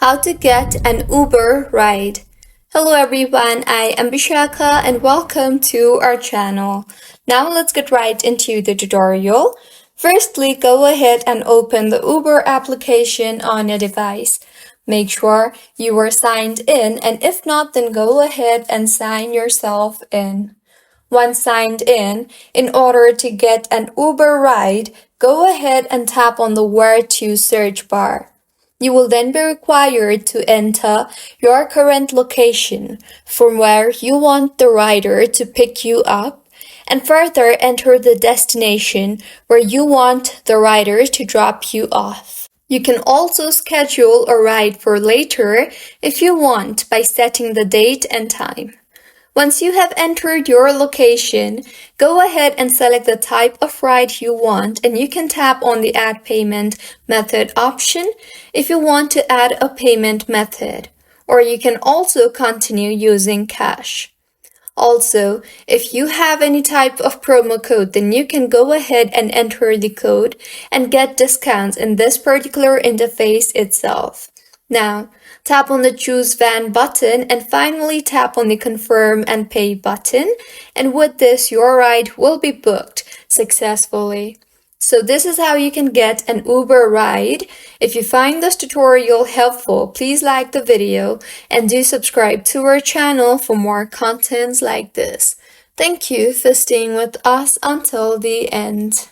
How to get an Uber ride. Hello everyone, I am Bishaka and welcome to our channel. Now let's get right into the tutorial. Firstly, go ahead and open the Uber application on your device. Make sure you are signed in, and if not, then go ahead and sign yourself in. Once signed in order to get an Uber ride, go ahead and tap on the Where To search bar. You will then be required to enter your current location from where you want the rider to pick you up, and further enter the destination where you want the rider to drop you off. You can also schedule a ride for later if you want by setting the date and time. Once you have entered your location, go ahead and select the type of ride you want, and you can tap on the Add Payment Method option if you want to add a payment method, or you can also continue using cash. Also, if you have any type of promo code, then you can go ahead and enter the code and get discounts in this particular interface itself. Now, tap on the Choose Van button and finally tap on the Confirm and Pay button, and with this your ride will be booked successfully. So this is how you can get an Uber ride. If you find this tutorial helpful, please like the video and do subscribe to our channel for more contents like this. Thank you for staying with us until the end.